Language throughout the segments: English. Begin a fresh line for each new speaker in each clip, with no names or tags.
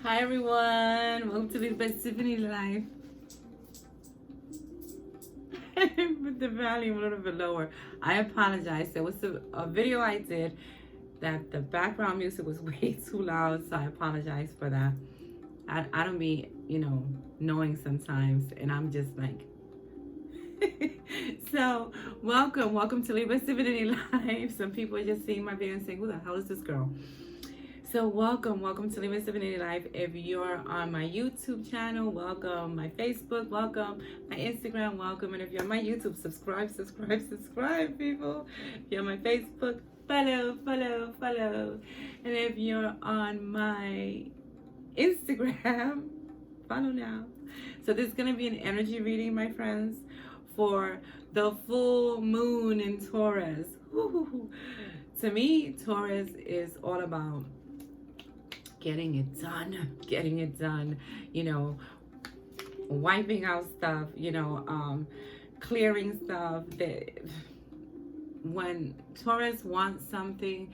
Hi everyone, welcome to Divinity Life. Put the volume a little bit lower. I apologize. There was a video I did that the background music was way too loud, so I apologize for that. I don't be, knowing sometimes, and I'm just like, so welcome to Divinity Life. Some people are just seeing my video and saying, who the hell is this girl? So welcome to Divinity Life. If you're on my YouTube channel, welcome. My Facebook, welcome. My Instagram, welcome. And if you're on my YouTube, subscribe, people. If you're on my Facebook, follow. And if you're on my Instagram, follow now. So this is going to be an energy reading, my friends, for the full moon in Taurus. Woo-hoo-hoo. To me, Taurus is all about getting it done, wiping out stuff, clearing stuff. That when Taurus wants something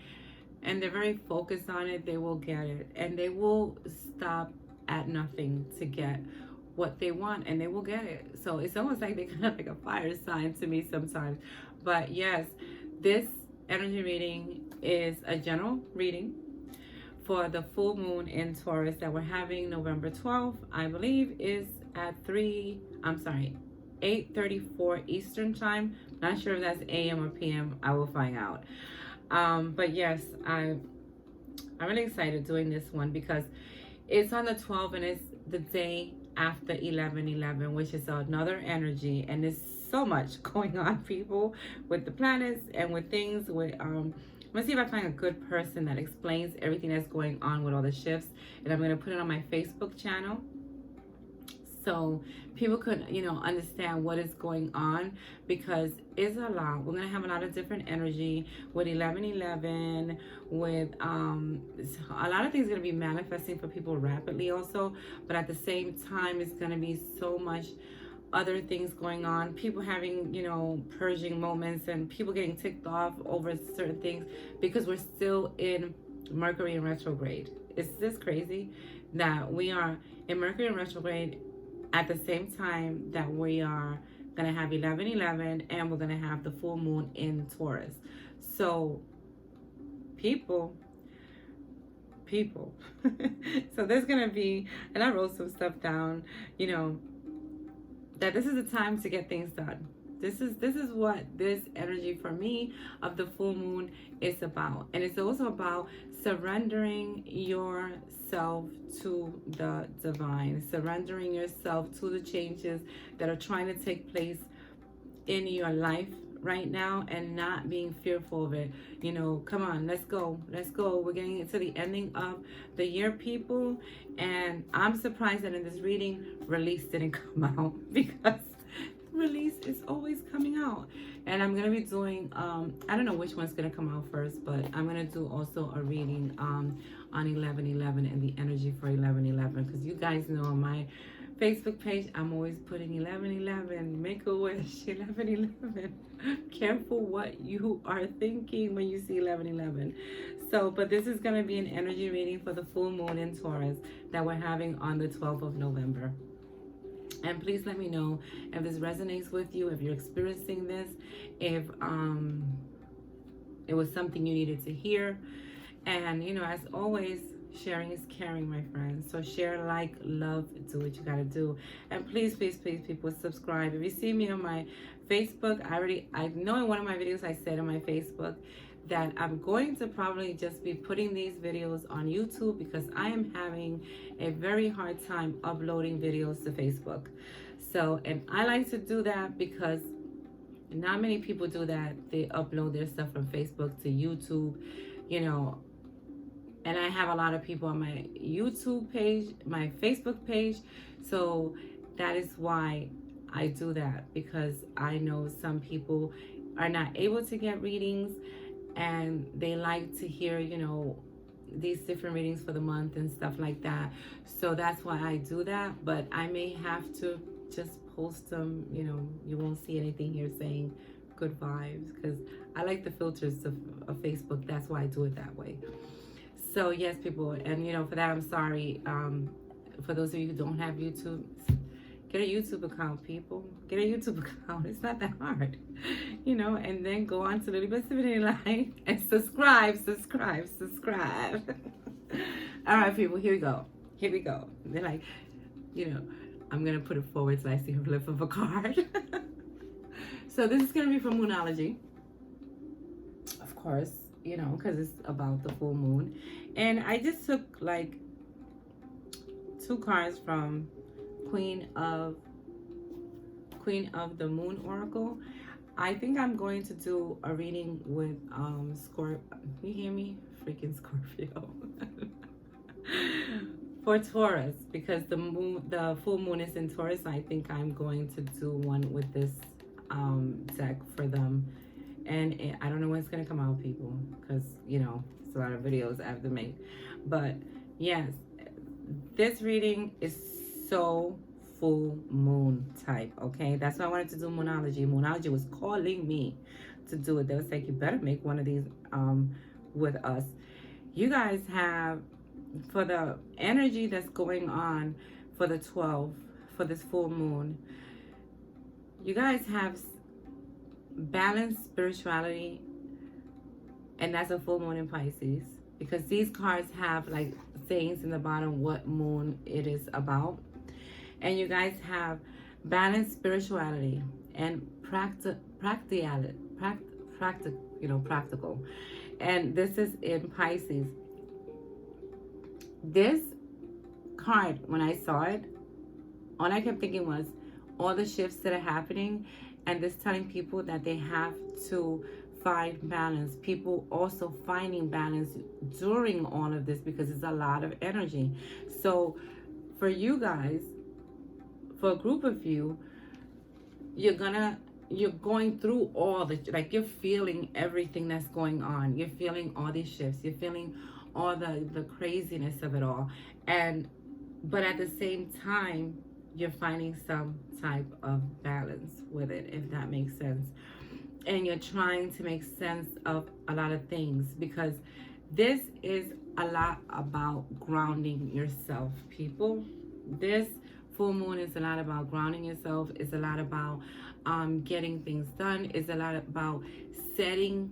and they're very focused on it, they will get it, and they will stop at nothing to get what they want, and they will get it. So it's almost like they're kind of like a fire sign to me sometimes. But yes, this energy reading is a general reading for the full moon in Taurus that we're having November 12th, I believe, is at 8:34 Eastern time. Not sure if that's AM or PM. I will find out. But yes, I'm really excited doing this one because it's on the 12th and it's the day after 11/11, which is another energy, and there's so much going on, people, with the planets and with things with I'm gonna see if I find a good person that explains everything that's going on with all the shifts, and I'm gonna put it on my Facebook channel so people could, understand what is going on, because it's a lot. We're gonna have a lot of different energy with 11/11, with a lot of things gonna be manifesting for people rapidly also, but at the same time, it's gonna be so much other things going on, people having, purging moments, and people getting ticked off over certain things because we're still in Mercury in retrograde. Is this crazy that we are in Mercury in retrograde at the same time that we are going to have 11/11 and we're going to have the full moon in Taurus? So people so there's going to be, and I wrote some stuff down, that this is the time to get things done. This is what this energy for me of the full moon is about. And it's also about surrendering yourself to the divine, surrendering yourself to the changes that are trying to take place in your life right now, and not being fearful of it. Come on, let's go. We're getting into the ending of the year, people, and I'm surprised that in this reading release didn't come out, because release is always coming out. And I'm gonna be doing I don't know which one's gonna come out first, but I'm gonna do also a reading on 11/11 and the energy for 11/11, because you guys know on my Facebook page, I'm always putting 11/11, make a wish, 11/11. Careful what you are thinking when you see 11/11. So, but this is going to be an energy reading for the full moon in Taurus that we're having on the 12th of November. And please let me know if this resonates with you, if you're experiencing this, if it was something you needed to hear. And, as always, sharing is caring, my friends. So share, like, love, do what you gotta do. And please, people, subscribe. If you see me on my Facebook, I know in one of my videos I said on my Facebook that I'm going to probably just be putting these videos on YouTube, because I am having a very hard time uploading videos to Facebook. So, and I like to do that because not many people do that. They upload their stuff from Facebook to YouTube, and I have a lot of people on my YouTube page, my Facebook page. So that is why I do that, because I know some people are not able to get readings, and they like to hear, these different readings for the month and stuff like that. So that's why I do that. But I may have to just post them, you won't see anything here saying good vibes, because I like the filters of Facebook. That's why I do it that way. So yes, people, and for that I'm sorry. For those of you who don't have YouTube, get a YouTube account, people. Get a YouTube account. It's not that hard, and then go on to LilybetO Divinity Line and subscribe. All right, people, here we go. They're like, I'm going to put it forward so I see her flip of a card. So this is going to be from Moonology, of course, because it's about the full moon. And I just took like 2 cards from Queen of the Moon Oracle. I think I'm going to do a reading with Scorpio. You hear me? Freaking Scorpio. For Taurus, because the full moon is in Taurus. I think I'm going to do one with this deck for them. And I don't know when it's going to come out, people, because, it's a lot of videos I have to make. But, yes, this reading is so full moon type, okay? That's why I wanted to do Moonology. Moonology was calling me to do it. They was like, you better make one of these with us. You guys have, for the energy that's going on for the 12, for this full moon, you guys have balanced spirituality, and that's a full moon in Pisces, because these cards have like sayings in the bottom what moon it is about. And you guys have balanced spirituality and practical. And this is in Pisces. This card, when I saw it, all I kept thinking was all the shifts that are happening, and this telling people that they have to find balance. People also finding balance during all of this, because it's a lot of energy. So for you guys, for a group of you, you're going through all the, like, you're feeling everything that's going on. You're feeling all these shifts. You're feeling all the craziness of it all. But at the same time, you're finding some type of balance with it, if that makes sense. And you're trying to make sense of a lot of things, because this is a lot about grounding yourself, people. This full moon is a lot about grounding yourself. It's a lot about getting things done. It's a lot about setting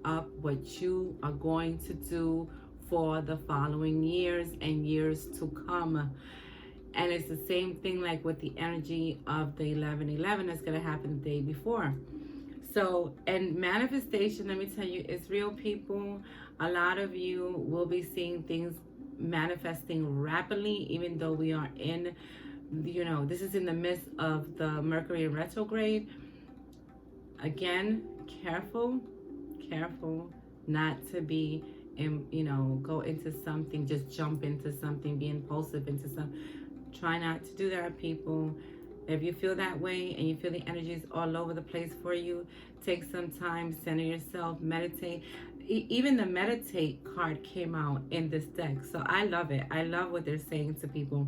up what you are going to do for the following years and years to come. And it's the same thing like with the energy of the 11/11 that's going to happen the day before. So, and manifestation, let me tell you, it's real, people. A lot of you will be seeing things manifesting rapidly, even though we are in, this is in the midst of the Mercury in retrograde. Again, careful not to be, go into something, just jump into something, be impulsive into something. Try not to do that, people. If you feel that way and you feel the energies all over the place for you, take some time, center yourself, meditate. Even the meditate card came out in this deck. So I love it. I love what they're saying to people,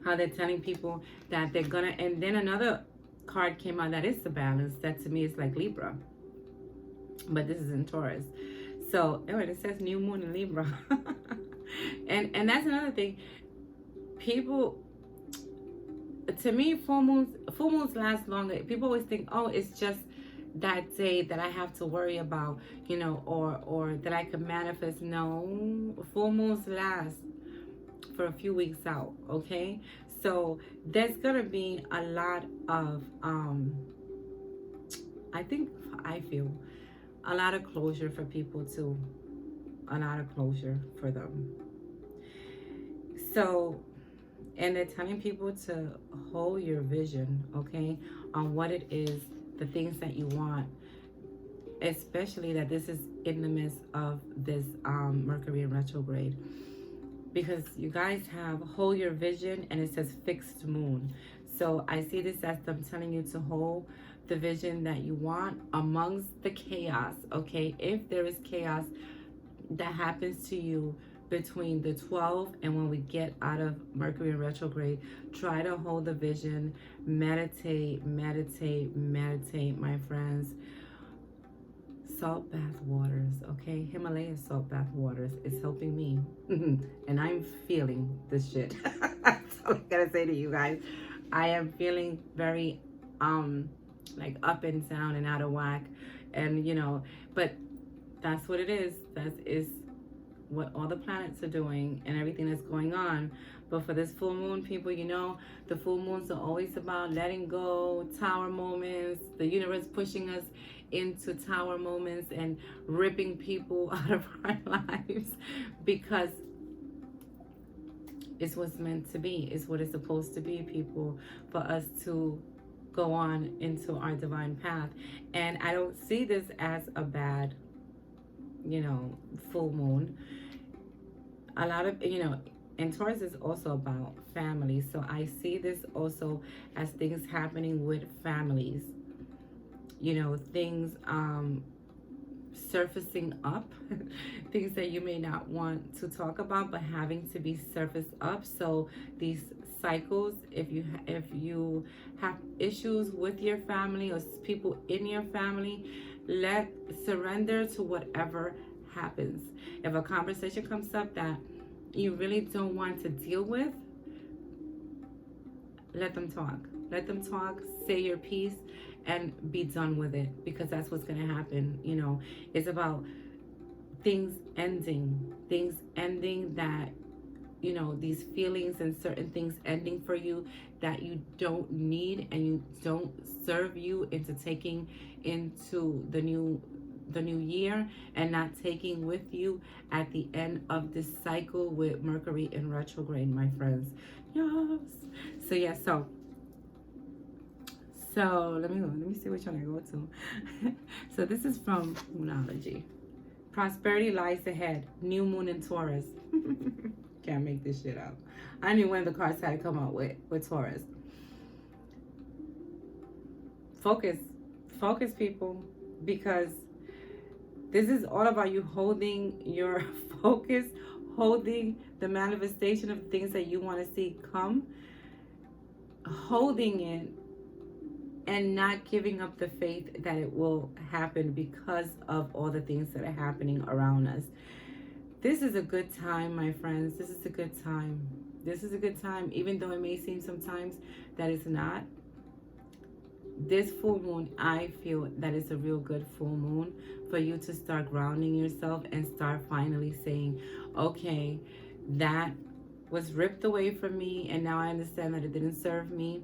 how they're telling people that they're gonna, and then another card came out that is the balance. That to me is like Libra, but this is in Taurus. So it says new moon in Libra. and that's another thing. People, to me, full moons last longer. People always think, oh, it's just that day that I have to worry about, or that I could manifest. No, full moons last for a few weeks out, okay? So there's gonna be a lot of I feel a lot of closure for people too. A lot of closure for them. So, and they're telling people to hold your vision, okay, on what it is, the things that you want, especially that this is in the midst of this Mercury in retrograde. Because you guys have hold your vision, and it says fixed moon. So I see this as them telling you to hold the vision that you want amongst the chaos, okay? If there is chaos that happens to you between the 12th and when we get out of Mercury in retrograde, try to hold the vision, meditate, my friends. salt bath waters, okay? Himalaya salt bath waters is helping me. And I'm feeling this shit. That's all I gotta say to you guys. I am feeling very like up and down and out of whack. And but that's what it is. That is what all the planets are doing and everything that's going on. But for this full moon, people, the full moons are always about letting go, tower moments, the universe pushing us into tower moments and ripping people out of our lives, because it's what's meant to be. It's what it's supposed to be, people, for us to go on into our divine path. And I don't see this as a bad, full moon. A lot of, and Taurus is also about family. So I see this also as things happening with families. Things surfacing up, things that you may not want to talk about, but having to be surfaced up. So these cycles, if you have issues with your family or people in your family, surrender to whatever happens. If a conversation comes up that you really don't want to deal with, let them talk, say your piece, and be done with it, because that's what's going to happen. It's about things ending that, these feelings and certain things ending for you that you don't need and you don't serve you into taking into the new year, and not taking with you at the end of this cycle with Mercury in retrograde, my friends. Yes. So yeah, so let me see which one I go to. So this is from Moonology. Prosperity lies ahead. New moon in Taurus. Can't make this shit up. I knew when the cards had to come out with Taurus. Focus, people, because this is all about you holding your focus, holding the manifestation of things that you want to see come, holding it, and not giving up the faith that it will happen because of all the things that are happening around us. This is a good time, my friends. This is a good time. This is a good time, even though it may seem sometimes that it's not. This full moon, I feel that it's a real good full moon for you to start grounding yourself and start finally saying, okay, that was ripped away from me, and now I understand that it didn't serve me.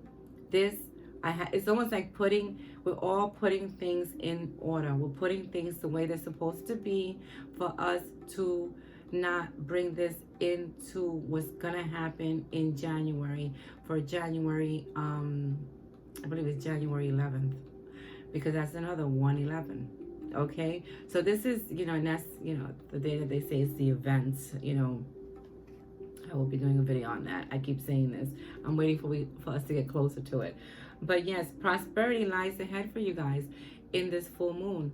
It's almost like we're all putting things in order. We're putting things the way they're supposed to be for us to not bring this into what's gonna happen in January. For January, I believe it's January 11th, because that's another 1/11. Okay, so this is, and that's, the day that they say is the event. I will be doing a video on that. I keep saying this. I'm waiting for us to get closer to it. But yes, prosperity lies ahead for you guys in this full moon,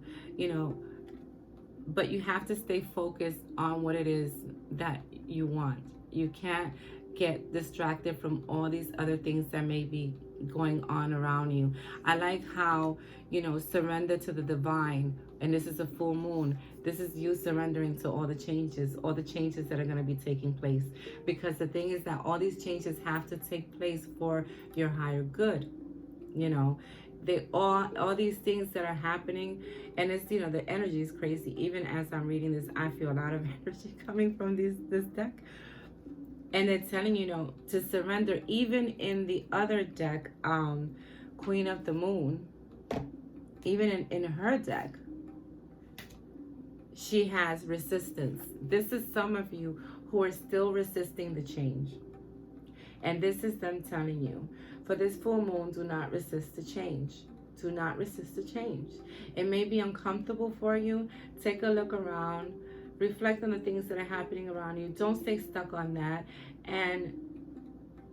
but you have to stay focused on what it is that you want. You can't get distracted from all these other things that may be going on around you. I like how, surrender to the divine. And this is a full moon. This is you surrendering to all the changes that are going to be taking place. Because the thing is that all these changes have to take place for your higher good. All these things that are happening, and it's, the energy is crazy. Even as I'm reading this, I feel a lot of energy coming from this deck. And it's telling you, to surrender. Even in the other deck, Queen of the Moon, even in her deck, she has resistance. This is some of you who are still resisting the change. And this is them telling you, for this full moon, do not resist the change. Do not resist the change. It may be uncomfortable for you. Take a look around. Reflect on the things that are happening around you. Don't stay stuck on that. And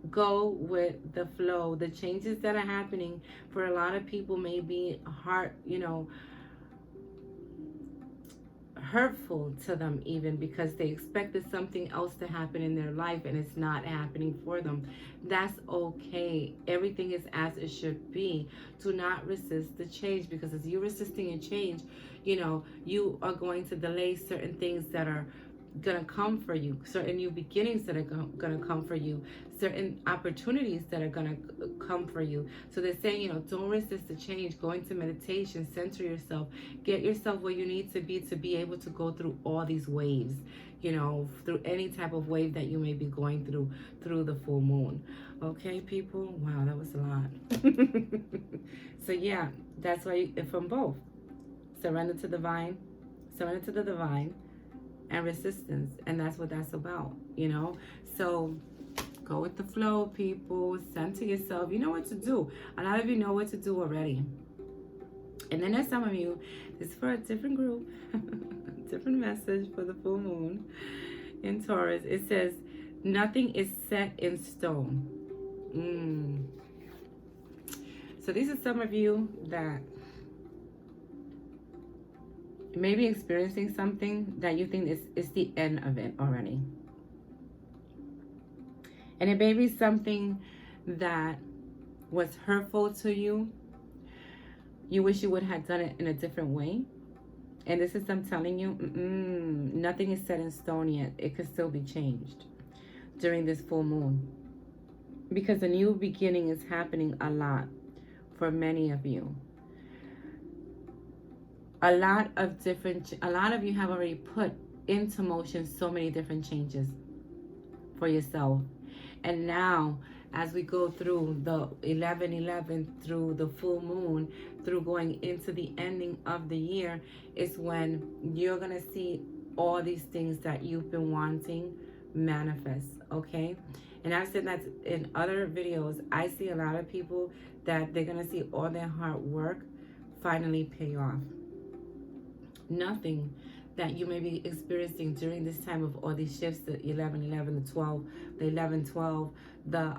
go with the flow. The changes that are happening for a lot of people may be hurtful to them, even because they expected something else to happen in their life and it's not happening for them. That's okay. Everything is as it should be. Do not resist the change, because as you're resisting a change, you know, you are going to delay certain things that are gonna come for you, certain new beginnings that are gonna come for you, certain opportunities that are gonna come for you. So they're saying, you know, don't resist the change. Go into meditation, center yourself, get yourself where you need to be able to go through all these waves, you know, through any type of wave that you may be going through the full moon. Okay, people? Wow, that was a lot. So yeah, that's why from both. Surrender to divine, surrender to the divine, and resistance. And that's what that's about, you know? So go with the flow, people. Center yourself. You know what to do. A lot of you know what to do already. And then there's some of you, this is for a different group, different message for the full moon in Taurus. It says, nothing is set in stone. So these are some of you that maybe experiencing something that you think is the end of it already. And it may be something that was hurtful to you. You wish you would have done it in a different way. And this is, I'm telling you, nothing is set in stone yet. It could still be changed during this full moon. Because a new beginning is happening a lot for many of you. A lot of you have already put into motion so many different changes for yourself. And now, as we go through the 11/11, through the full moon, through going into the ending of the year, is when you're going to see all these things that you've been wanting manifest, okay? And I've said that in other videos. I see a lot of people that they're going to see all their hard work finally pay off. Nothing that you may be experiencing during this time of all these shifts, the 11/11, the 12, the 11/12, the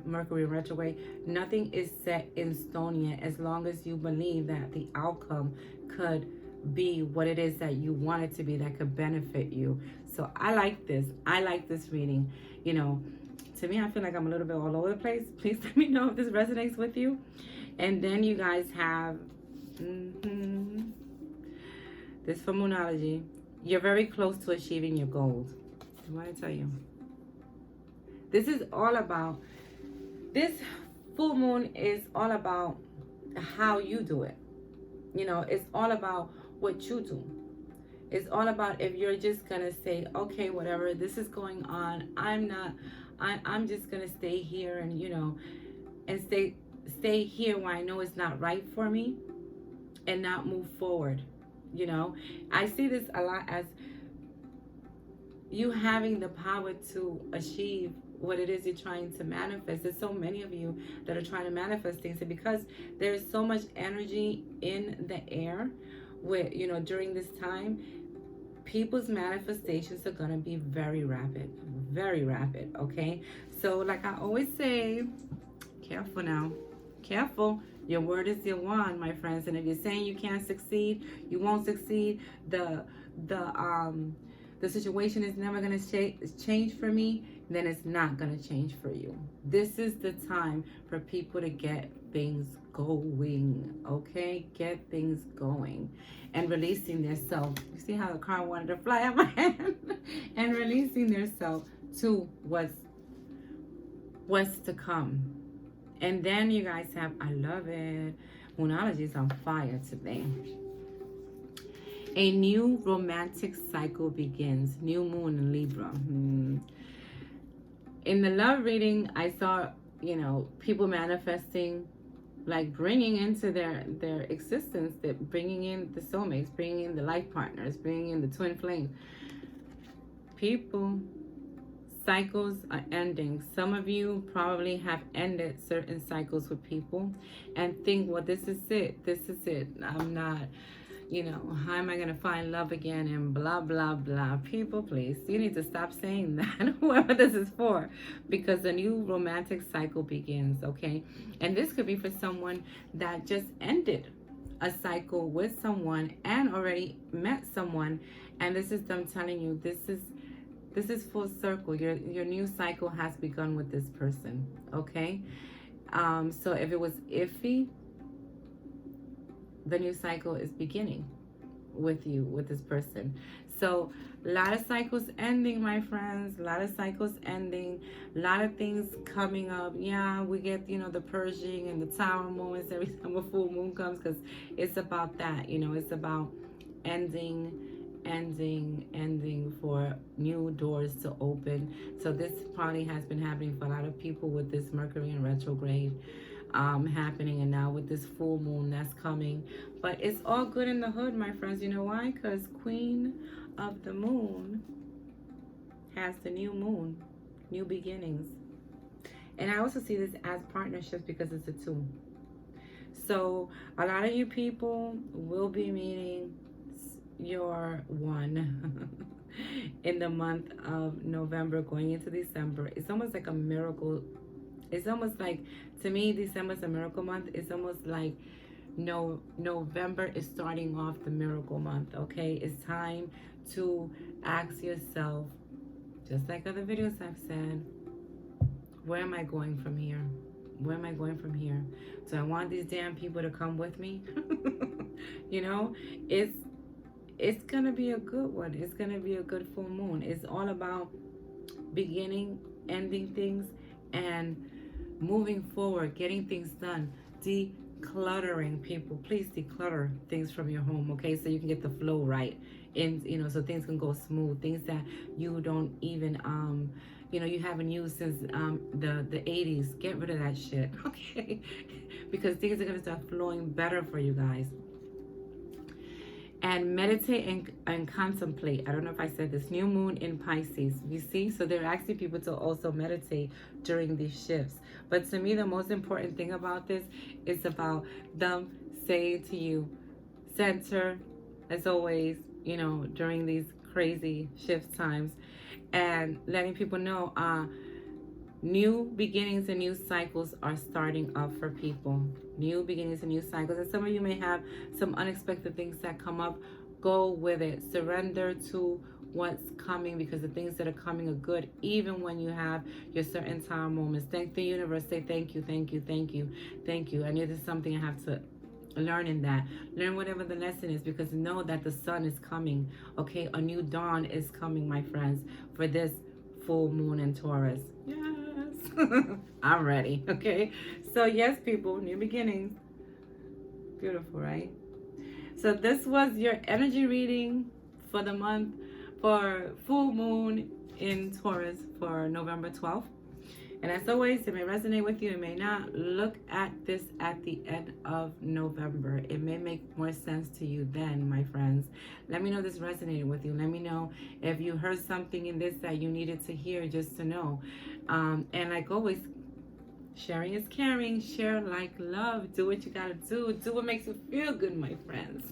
Mercury retrograde, nothing is set in stone yet, as long as you believe that the outcome could be what it is that you want it to be, that could benefit you. So I like this. I like this reading. You know, to me, I feel like I'm a little bit all over the place. Please let me know if this resonates with you. And then you guys have... this for Moonology. You're very close to achieving your goals. I want to tell you. This is all about... this full moon is all about how you do it. You know, it's all about what you do. It's all about if you're just going to say, okay, whatever, this is going on. I'm just going to stay here and, you know, and stay here where I know it's not right for me and not move forward. You know, I see this a lot as you having the power to achieve what it is you're trying to manifest. There's so many of you that are trying to manifest things, and because there's so much energy in the air with, you know, during this time, people's manifestations are going to be very rapid, okay? So like I always say, careful now, careful. Your word is your wand, my friends. And if you're saying you can't succeed, you won't succeed. The situation is never going to change for me, then it's not going to change for you. This is the time for people to get things going, okay? Get things going and releasing their self. You see how the car wanted to fly out my hand? And releasing their self to what's to come. And then you guys have, I love it, Moonology is on fire today. A new romantic cycle begins. New moon in Libra. In the love reading, I saw, you know, people manifesting, like bringing into their existence, that bringing in the soulmates, bringing in the life partners, bringing in the twin flames. People... cycles are ending. Some of you probably have ended certain cycles with people and think, well, this is it. I'm not, you know, how am I going to find love again and blah, blah, blah. People, please, you need to stop saying that, whoever this is for, because a new romantic cycle begins, okay? And this could be for someone that just ended a cycle with someone and already met someone, and this is them telling you this is full circle. Your new cycle has begun with this person. Okay. So if it was iffy, the new cycle is beginning with you, with this person. So a lot of cycles ending, my friends. A lot of cycles ending. A lot of things coming up. Yeah, we get, the purging and the tower moments every time a full moon comes, because it's about that. It's about ending for new doors to open. So this probably has been happening for a lot of people with this Mercury in retrograde happening, and now with this full moon that's coming. But it's all good in the hood, my friends. You know why? Because Queen of the Moon has the new moon, new beginnings. And I also see this as partnerships because it's a 2. So a lot of you people will be meeting your one in the month of November going into December. It's almost like a miracle. It's almost like, to me, December's a miracle month. It's almost like November is starting off the miracle month. Okay, it's time to ask yourself, just like other videos I've said, where am I going from here? Where am I going from here? Do I want these damn people to come with me? It's gonna be a good one. It's gonna be a good full moon. It's all about beginning, ending things, and moving forward, getting things done, decluttering. People, please declutter things from your home, okay? So you can get the flow right, and so things can go smooth. Things that you don't even you haven't used since the 80s. Get rid of that shit, okay? Because things are gonna start flowing better for you guys. And meditate and contemplate. I don't know if I said this. New moon in Pisces. You see? So they're asking people to also meditate during these shifts. But to me, the most important thing about this is about them saying to you, center, as always, during these crazy shift times. And letting people know, new beginnings and new cycles are starting up for people. New beginnings and new cycles. And some of you may have some unexpected things that come up. Go with it. Surrender to what's coming, because the things that are coming are good, even when you have your certain time moments. Thank the universe. Say thank you, thank you, thank you, thank you. I knew there's something I have to learn in that. Learn whatever the lesson is, because know that the sun is coming. Okay, a new dawn is coming, my friends, for this full moon in Taurus. Yes. I'm ready. Okay, so yes, people, new beginnings. Beautiful, right? So this was your energy reading for the month for full moon in Taurus for November 12th. And as always, it may resonate with you, it may not. Look at this at the end of November. It may make more sense to you then, my friends. Let me know this resonated with you. Let me know if you heard something in this that you needed to hear, just to know. And like always, sharing is caring. Share like love. Do what you gotta do. Do what makes you feel good, my friends.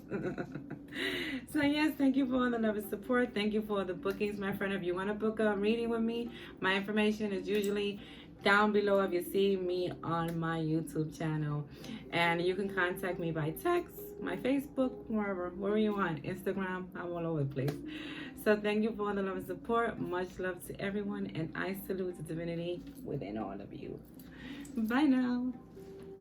So yes, thank you for all the love and support. Thank you for the bookings, my friend. If you want to book a reading with me, my information is usually down below if you see me on my YouTube channel. And you can contact me by text, my Facebook, wherever you want. Instagram, I'm all over the place. So thank you for all the love and support. Much love to everyone, and I salute the divinity within all of you. Bye now.